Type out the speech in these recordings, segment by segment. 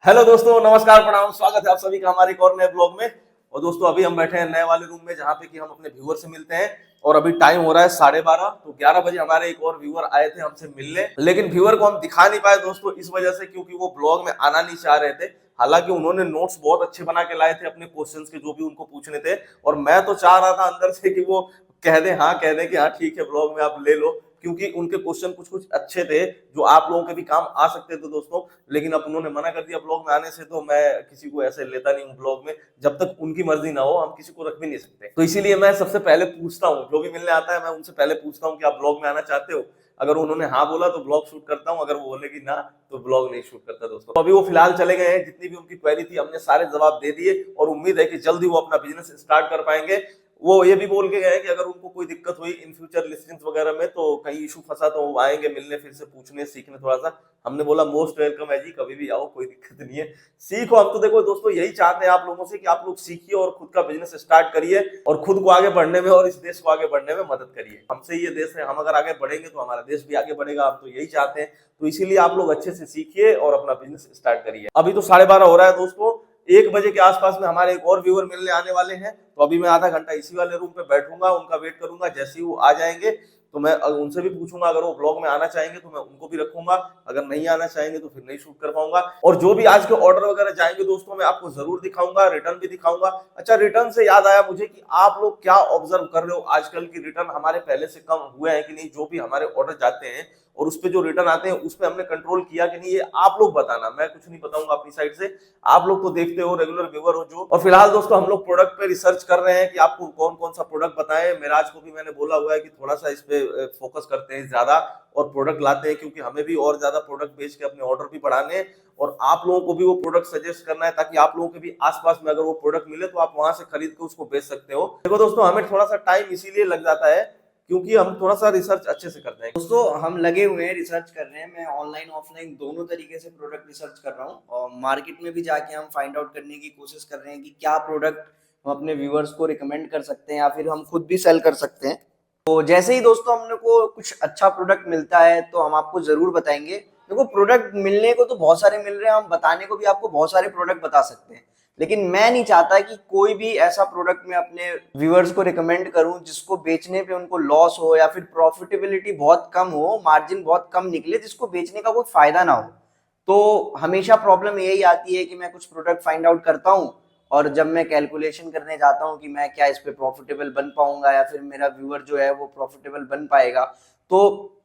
Hello दोस्तों, नमस्कार, प्रणाम, स्वागत है आप सभी का हमारे एक और नए ब्लॉग में। और दोस्तों अभी हम बैठे हैं नए वाले रूम में जहाँ पे कि हम अपने व्यूअर से मिलते हैं। और अभी टाइम हो रहा है 12:30। तो 11 बजे हमारे एक और व्यूअर आए थे हमसे मिलने, लेकिन व्यूअर को हम दिखा नहीं पाए दोस्तों, इस वजह से क्योंकि वो ब्लॉग में आना नहीं चाह रहे थे। हालांकि उन्होंने नोट्स बहुत अच्छे बना के लाए थे अपने क्वेश्चंस के, जो भी उनको पूछने थे। और मैं तो चाह रहा था अंदर से कि वो कह दें कि हाँ ठीक है, ब्लॉग में आप ले लो, क्योंकि उनके क्वेश्चन कुछ कुछ अच्छे थे जो आप लोगों के भी काम आ सकते थे दोस्तों। लेकिन अब उन्होंने मना कर दिया ब्लॉग में आने से, तो मैं किसी को ऐसे लेता नहीं हूँ ब्लॉग में। जब तक उनकी मर्जी ना हो हम किसी को रख भी नहीं सकते। तो इसीलिए मैं सबसे पहले पूछता हूँ, जो भी मिलने आता है मैं उनसे पहले पूछता हूँ कि आप ब्लॉग में आना चाहते हो। अगर उन्होंने हाँ बोला तो ब्लॉग शूट करता हूँ, अगर वो बोलेगी ना तो ब्लॉग नहीं शूट करता दोस्तों। तो अभी वो फिलहाल चले गए हैं, जितनी भी उनकी क्वेरी थी हमने सारे जवाब दे दिए और उम्मीद है कि जल्दी वो अपना बिजनेस स्टार्ट कर पाएंगे। वो ये भी बोल के गए कि अगर उनको कोई दिक्कत हुई इन फ्यूचर लिस्टिंग्स वगैरह में, तो कहीं इशू फंसा तो वो आएंगे मिलने, फिर से पूछने सीखने थोड़ा सा। हमने बोला मोस्ट वेलकम है जी, कभी भी आओ, कोई दिक्कत नहीं है। सीखो, हम तो देखो दोस्तों यही चाहते हैं आप लोगों से कि आप लोग सीखिए और खुद का बिजनेस स्टार्ट करिए और खुद को आगे बढ़ने में और इस देश को आगे बढ़ने में मदद करिए। हमसे ये देश है, हम अगर आगे बढ़ेंगे तो हमारा देश भी आगे बढ़ेगा। हम तो यही चाहते हैं। तो इसीलिए आप लोग अच्छे से सीखिए और अपना बिजनेस स्टार्ट करिए। अभी तो 12:30 हो रहा है दोस्तों, 1 बजे के आसपास में हमारे एक और व्यूअर मिलने आने वाले हैं। तो अभी मैं आधा घंटा इसी वाले रूम पे बैठूंगा, उनका वेट करूंगा। जैसे ही वो आ जाएंगे तो मैं उनसे भी पूछूंगा, अगर वो ब्लॉग में आना चाहेंगे तो मैं उनको भी रखूंगा, अगर नहीं आना चाहेंगे तो फिर नहीं शूट कर पाऊंगा। और जो भी आज के ऑर्डर वगैरह जाएंगे दोस्तों मैं आपको जरूर दिखाऊंगा, रिटर्न भी दिखाऊंगा। अच्छा, रिटर्न से याद आया मुझे कि आप लोग क्या ऑब्जर्व कर रहे हो आजकल की रिटर्न हमारे पहले से कम हुए हैं कि नहीं? जो भी हमारे ऑर्डर जाते हैं और उस पे जो रिटर्न आते हैं उस पे हमने कंट्रोल किया कि नहीं, ये आप लोग बताना। मैं कुछ नहीं बताऊंगा अपनी साइड से, आप लोग तो देखते हो, रेगुलर व्यूअर हो जो। और फिलहाल दोस्तों हम लोग प्रोडक्ट पे रिसर्च कर रहे हैं कि आपको कौन कौन सा प्रोडक्ट बताएं। मेराज को भी मैंने बोला हुआ है कि थोड़ा सा इस पे फोकस करते हैं ज्यादा और प्रोडक्ट लाते हैं, क्योंकि हमें भी और ज्यादा प्रोडक्ट बेच के अपने ऑर्डर भी बढ़ाने हैं और आप लोगों को भी वो प्रोडक्ट सजेस्ट करना है, ताकि आप लोगों के भी आसपास में अगर वो प्रोडक्ट मिले तो आप वहां से खरीद के उसको बेच सकते हो। देखो दोस्तों, हमें थोड़ा सा टाइम इसीलिए लग जाता है क्योंकि हम थोड़ा सा रिसर्च अच्छे से करते हैं। दोस्तों हम लगे हुए हैं, रिसर्च कर रहे हैं। मैं ऑनलाइन ऑफलाइन दोनों तरीके से प्रोडक्ट रिसर्च कर रहा हूँ और मार्केट में भी जाके हम फाइंड आउट करने की कोशिश कर रहे हैं कि क्या प्रोडक्ट हम अपने व्यूअर्स को रिकमेंड कर सकते हैं या फिर हम खुद भी सेल कर सकते हैं। तो जैसे ही दोस्तों हमने को कुछ अच्छा प्रोडक्ट मिलता है तो हम आपको जरूर बताएंगे। देखो, प्रोडक्ट मिलने को तो बहुत सारे मिल रहे हैं, हम बताने को भी आपको बहुत सारे प्रोडक्ट बता सकते हैं, लेकिन मैं नहीं चाहता कि कोई भी ऐसा प्रोडक्ट मैं अपने व्यूअर्स को रिकमेंड करूं जिसको बेचने पे उनको लॉस हो या फिर प्रॉफिटेबिलिटी बहुत कम हो, मार्जिन बहुत कम निकले, जिसको बेचने का कोई फायदा ना हो। तो हमेशा प्रॉब्लम यही आती है कि मैं कुछ प्रोडक्ट फाइंड आउट करता हूं और जब मैं कैलकुलेशन करने जाता हूं कि मैं क्या इस पे प्रॉफिटेबल बन पाऊंगा या फिर मेरा व्यूअर जो है वो प्रॉफिटेबल बन पाएगा, तो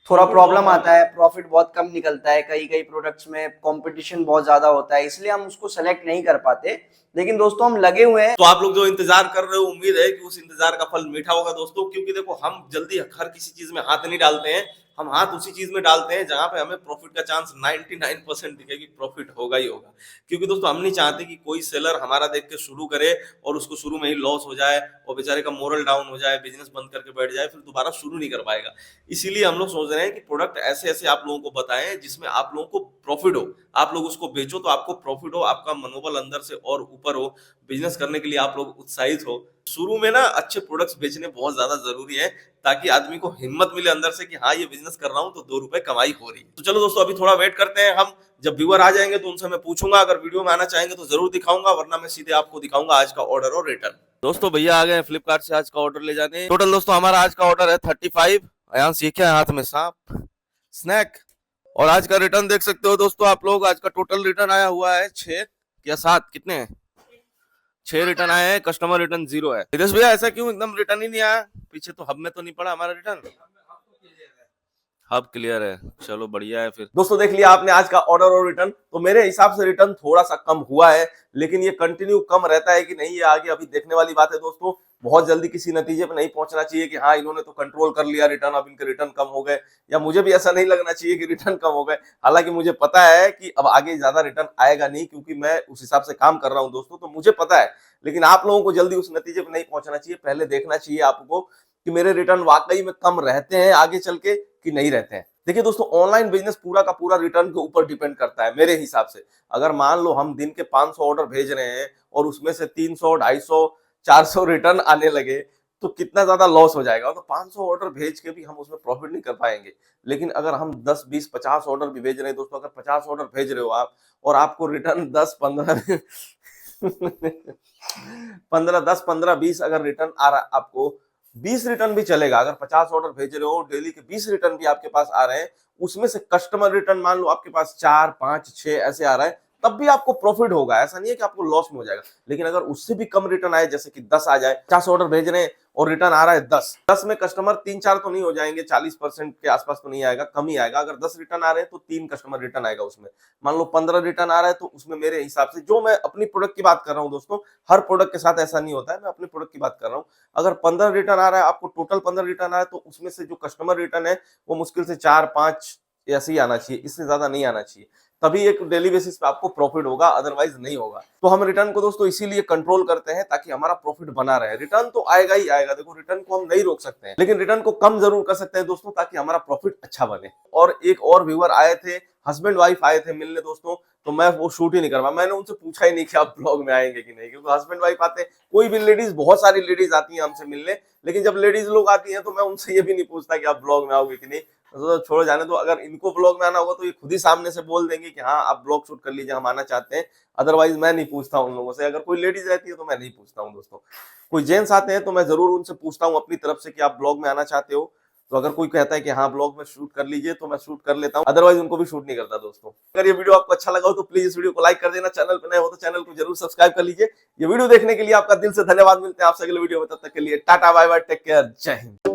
थोड़ा प्रॉब्लम आता है, प्रॉफिट बहुत कम निकलता है। कई कई प्रोडक्ट्स में कंपटीशन बहुत ज्यादा होता है, इसलिए हम उसको सेलेक्ट नहीं कर पाते। लेकिन दोस्तों हम लगे हुए हैं। तो आप लोग जो इंतजार कर रहे हो, उम्मीद है कि उस इंतजार का फल मीठा होगा दोस्तों, क्योंकि देखो हम जल्दी हर किसी चीज में हाथ नहीं डालते हैं। हम हाथ उसी चीज में डालते हैं जहां पे हमें प्रॉफिट का चांस 99% दिखे कि प्रॉफिट होगा ही होगा। क्योंकि दोस्तों हम नहीं चाहते कि कोई सेलर हमारा देख के शुरू करे और उसको शुरू में ही लॉस हो जाए और बेचारे का मोरल डाउन हो जाए, बिजनेस बंद करके बैठ जाए, फिर दोबारा शुरू नहीं कर पाएगा। इसीलिए हम लोग सोच रहे हैं कि प्रोडक्ट ऐसे ऐसे आप लोगों को बताएं जिसमें आप लोगों को प्रॉफिट हो, आप लोग उसको बेचो तो आपको प्रॉफिट हो, आपका मनोबल अंदर से और ऊपर हो, बिजनेस करने के लिए आप लोग उत्साहित हो। शुरू में ना अच्छे प्रोडक्ट्स बेचने बहुत ज्यादा जरूरी है, ताकि आदमी को हिम्मत मिले अंदर से कि हाँ ये बिजनेस कर रहा हूँ तो 2 रुपए कमाई हो रही है। तो चलो दोस्तों, अभी थोड़ा वेट करते हैं हम। जब व्यूअर आ जाएंगे तो उनसे मैं पूछूंगा, अगर वीडियो में आना चाहेंगे तो जरूर दिखाऊंगा, वरना मैं सीधे आपको दिखाऊंगा आज का ऑर्डर और रिटर्न। दोस्तों भैया आ गए फ्लिपकार्ट से आज का ऑर्डर ले जाने। टोटल दोस्तों हमारा आज का ऑर्डर है 35। यहाँ ये क्या है हाथ में, सांप, स्नैक। और आज का रिटर्न देख सकते हो दोस्तों आप लोग। आज का टोटल रिटर्न आया हुआ है 6 या 7, कितने हैं? 6 रिटर्न आए हैं। कस्टमर रिटर्न 0 है। नितेश भैया ऐसा क्यों, एकदम रिटर्न ही नहीं आया? पीछे तो हब में तो नहीं पड़ा हमारा रिटर्न? हब क्लियर है, चलो बढ़िया है। फिर दोस्तों देख लिया आपने आज का ऑर्डर और रिटर्न। तो मेरे हिसाब से रिटर्न थोड़ा सा कम हुआ है, लेकिन ये कंटिन्यू कम रहता है कि नहीं, ये आगे अभी देखने वाली बात है दोस्तों। बहुत जल्दी किसी नतीजे पे नहीं पहुंचना चाहिए कि हाँ इन्होंने तो कंट्रोल कर लिया रिटर्न, अब इनके रिटर्न कम हो गए, या मुझे भी ऐसा नहीं लगना चाहिए कि रिटर्न कम हो गए। हालांकि मुझे पता है कि अब आगे ज्यादा रिटर्न आएगा नहीं, क्योंकि मैं उस हिसाब से काम कर रहा हूं दोस्तों, तो मुझे पता है। लेकिन आप लोगों को जल्दी उस नतीजे पे नहीं पहुंचना चाहिए, पहले देखना चाहिए आपको कि मेरे रिटर्न वाकई में कम रहते हैं आगे चल के कि नहीं रहते हैं। देखिए दोस्तों, ऑनलाइन बिजनेस पूरा का पूरा रिटर्न के ऊपर डिपेंड करता है मेरे हिसाब से। अगर मान लो हम दिन के 500 ऑर्डर भेज रहे हैं और उसमें से 300, 250, 400 रिटर्न आने लगे, तो कितना ज्यादा लॉस हो जाएगा। तो 500 ऑर्डर भेज के भी हम उसमें प्रॉफिट नहीं कर पाएंगे। लेकिन अगर हम 10 20 50 ऑर्डर भी भेज रहे हैं दोस्तों, अगर 50 ऑर्डर भेज रहे हो आप और आपको रिटर्न 10 15 20 अगर रिटर्न आ रहा है आपको, 20 रिटर्न भी चलेगा। अगर 50 ऑर्डर भेज रहे हो, डेली के 20 रिटर्न भी आपके पास आ रहे हैं, उसमें से कस्टमर रिटर्न मान लो आपके पास 4 5 6 ऐसे आ रहा है, तब भी आपको प्रॉफिट होगा। ऐसा नहीं है कि आपको लॉस में हो जाएगा। लेकिन अगर उससे भी कम रिटर्न आए, जैसे कि 10 आ जाए, 50 ऑर्डर भेज रहे हैं और रिटर्न आ रहा है 10 में कस्टमर 3 4 तो नहीं हो जाएंगे, 40% के आसपास तो नहीं आएगा, कम ही आएगा। अगर 10 रिटर्न आ रहे हैं तो 3 कस्टमर रिटर्न आएगा उसमें। मान लो 15 रिटर्न आ रहा है तो उसमें मेरे हिसाब से, जो मैं अपनी प्रोडक्ट की बात कर रहा हूँ दोस्तों, हर प्रोडक्ट के साथ ऐसा नहीं होता है, मैं अपनी प्रोडक्ट की बात कर रहा हूँ। अगर 15 रिटर्न आ रहा है आपको, टोटल 15 रिटर्न आ रहा है, तो उसमें से जो कस्टमर रिटर्न है वो मुश्किल से 4 5 ऐसे ही आना चाहिए, इससे ज्यादा नहीं आना चाहिए। तभी एक डेली बेसिस पे आपको प्रॉफिट होगा, अदरवाइज नहीं होगा। तो हम रिटर्न को दोस्तों इसीलिए कंट्रोल करते हैं ताकि हमारा प्रॉफिट बना रहे। रिटर्न तो आएगा ही आएगा, देखो रिटर्न को हम नहीं रोक सकते हैं, लेकिन रिटर्न को कम जरूर कर सकते हैं दोस्तों, ताकि हमारा प्रॉफिट अच्छा बने। और एक और व्यूअर आए थे, हस्बैंड वाइफ आए थे मिलने दोस्तों, तो मैं वो शूट ही नहीं करवा, मैंने उनसे पूछा ही नहीं कि आप ब्लॉग में आएंगे कि नहीं, क्योंकि हस्बैंड वाइफ आते हैं, कोई भी लेडीज, बहुत सारी लेडीज आती हैं हमसे मिलने, लेकिन जब लेडीज लोग आती हैं तो मैं उनसे ये भी नहीं पूछता कि आप ब्लॉग में आओगे कि नहीं। तो छोड़ो, जाने दो। अगर इनको ब्लॉग में आना होगा तो ये खुद ही सामने से बोल देंगे कि हाँ आप ब्लॉग शूट कर लीजिए, हम आना चाहते हैं। अदरवाइज मैं नहीं पूछता उन लोगों से। अगर कोई लेडीज रहती है तो मैं नहीं पूछता हूँ दोस्तों। कोई जेंट्स आते हैं तो मैं जरूर उनसे पूछता हूँ अपनी तरफ से कि आप ब्लॉग में आना चाहते हो। तो अगर कोई कहता है कि हाँ ब्लॉग में शूट कर लीजिए तो मैं शूट कर लेता हूँ, अदरवाइज उनको भी शूट नहीं करता दोस्तों। अगर ये वीडियो आपको अच्छा लगा हो तो प्लीज इस वीडियो को लाइक कर देना, चैनल पर नए हो तो चैनल को जरूर सब्सक्राइब कर लीजिए। ये वीडियो देखने के लिए आपका दिल से धन्यवाद। मिलते हैं आपसे अगले वीडियो में, तब तक के लिए tata bye bye, take care, जय हिंद।